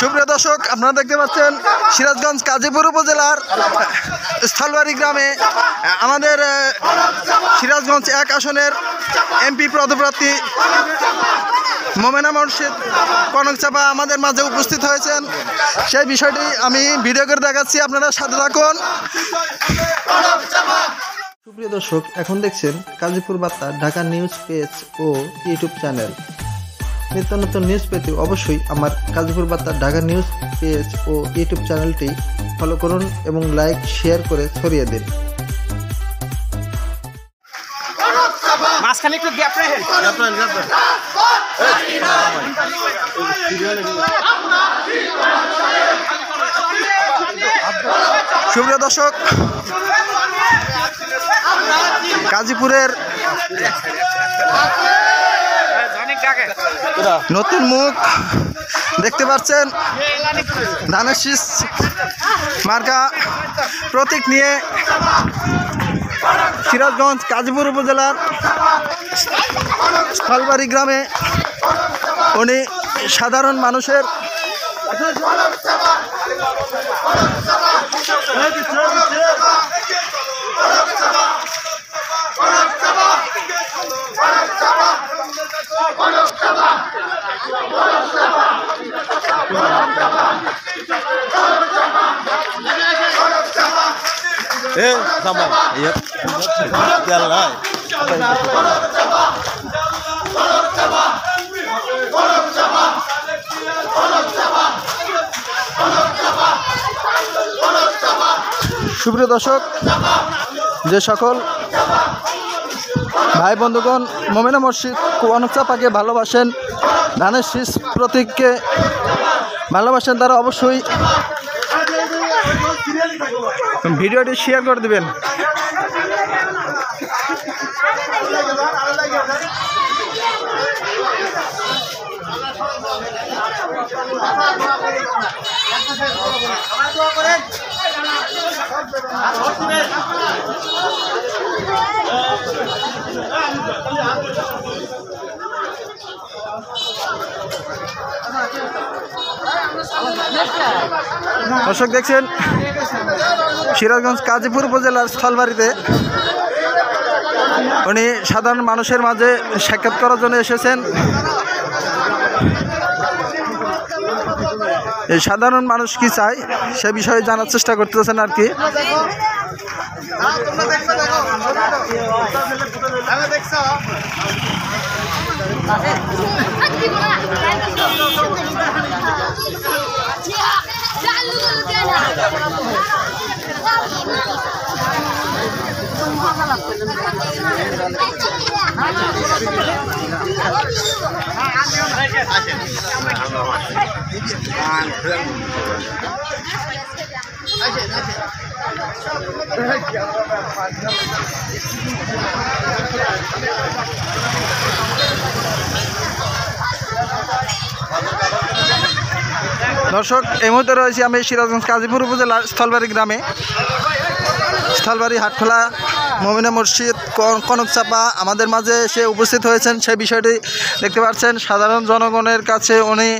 সুপ্রিয় দর্শক, আপনারা দেখতে পাচ্ছেন সিরাজগঞ্জ কাজীপুর উপজেলার স্থলবাড়ি গ্রামে আমাদের সিরাজগঞ্জ 1 আসনের এমপি পদপ্রার্থী মোমেনা মুর্শিদ কনকচাপা আমাদের মাঝে উপস্থিত হয়েছেন। সেই বিষয়টি আমি ভিডিও করে দেখাচ্ছি, আপনারা সাথে থাকুন। সুপ্রিয় দর্শক, এখন দেখছেন কাজীপুর বার্তা ঢাকা নিউজ পেজ ও ইউটিউব চ্যানেল। নিত্য নতুন নিউজ পেতে অবশ্যই আমার কাজীপুর বার্তা ঢাকা নিউজ পেজ ও ইউটিউব চ্যানেলটি ফলো করুন এবং লাইক শেয়ার করে ছড়িয়ে দিন। সুপ্রিয় দর্শক, গাজীপুরের নতুন মুখ দেখতে পাচ্ছেন। ধানের শীষ মার্কা প্রতীক নিয়ে সিরাজগঞ্জ কাজীপুর উপজেলার স্থলবাড়ি গ্রামে উনি সাধারণ মানুষের সুপ্রিয় দর্শক, যে সকল ভাই বন্ধুগণ মোমেনা মুর্শিদ কনকচাপাকে ভালোবাসেন, ধানের শীষ প্রতীককে ভালোবাসেন, তারা অবশ্যই ভিডিওটি শেয়ার করে দিবেন। দর্শক দেখছেন সিরাজগঞ্জ কাজীপুর উপজেলার স্থলবাড়িতে উনি সাধারণ মানুষের মাঝে সাক্ষাৎ করার জন্য এসেছেন। এই সাধারণ মানুষ কি চায় সে বিষয়ে জানার চেষ্টা করতেছেন আর কি। দর্শক, এই মুহূর্তে রয়েছি আমি সিরাজগঞ্জ কাজীপুর উপজেলার স্থলবাড়ি গ্রামে। স্থলবাড়ি হাটখোলা মোমেনা মুর্শিদ কনকচাপা আমাদের মাঝে এসে উপস্থিত হয়েছেন। সেই বিষয়টি দেখতে পাচ্ছেন। সাধারণ জনগণের কাছে উনি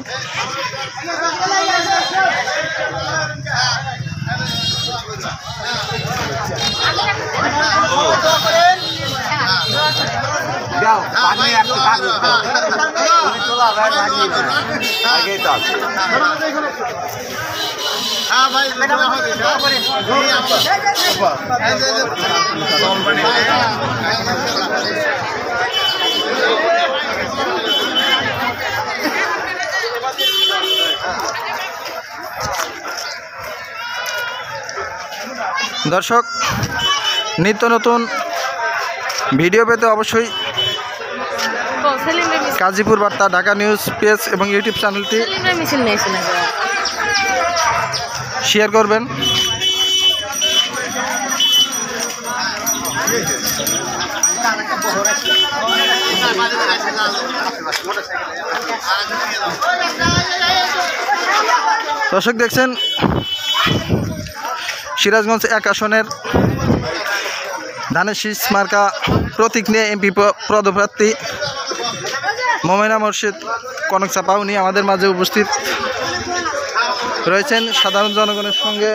দর্শক, নিত্য নতুন ভিডিও পেতে অবশ্যই কাজীপুর বার্তা ঢাকা নিউজ পেজ এবং ইউটিউব চ্যানেলটি শেয়ার করবেন। দর্শক দেখছেন সিরাজগঞ্জ 1 আসনের ধানের শীষ মার্কা প্রতীক নিয়ে এমপি পদপ্রার্থী মোমেনা মুর্শিদ কনক চাপা উনি আমাদের মাঝে উপস্থিত রয়েছেন সাধারণ জনগণের সঙ্গে।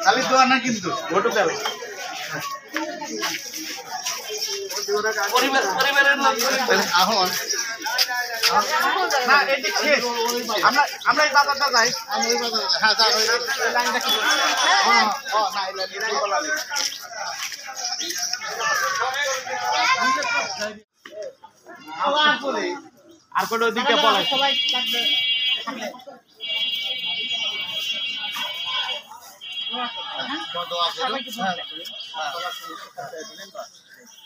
খালি দোয়া না কিন্তু ভোটও দেবে পরিবারের নাম এখন না এটি শেষ আমরা এই বাজারটা যাই আমি ওই বাজার হ্যাঁ যাই ওই লাইনটা কি হ্যাঁ না এই লাইনটা বলা নেই আর কোন দিকে বলা সবাই লাগবে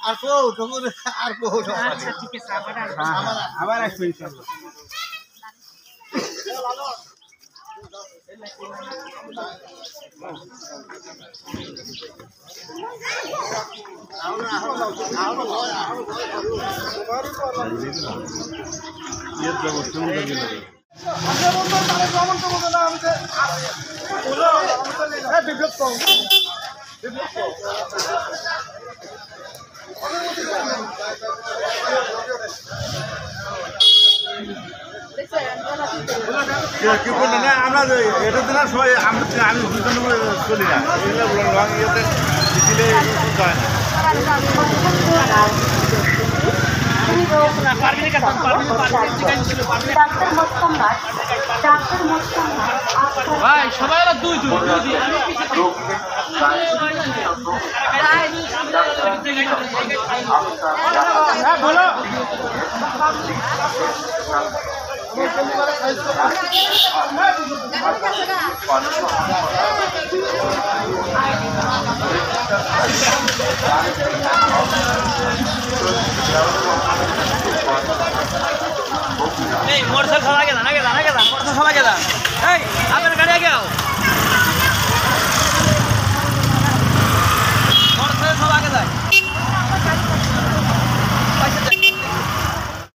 আর কো আর কো আচ্ছা ঠিক আছে আবার আসবে ইনশাআল্লাহ আমরা এটা দিন সবাই আমি চলি না ভাই সবাই দুই বলো মোটরসাইকেল লাগে না মোটরসাইকেল লাগে না এই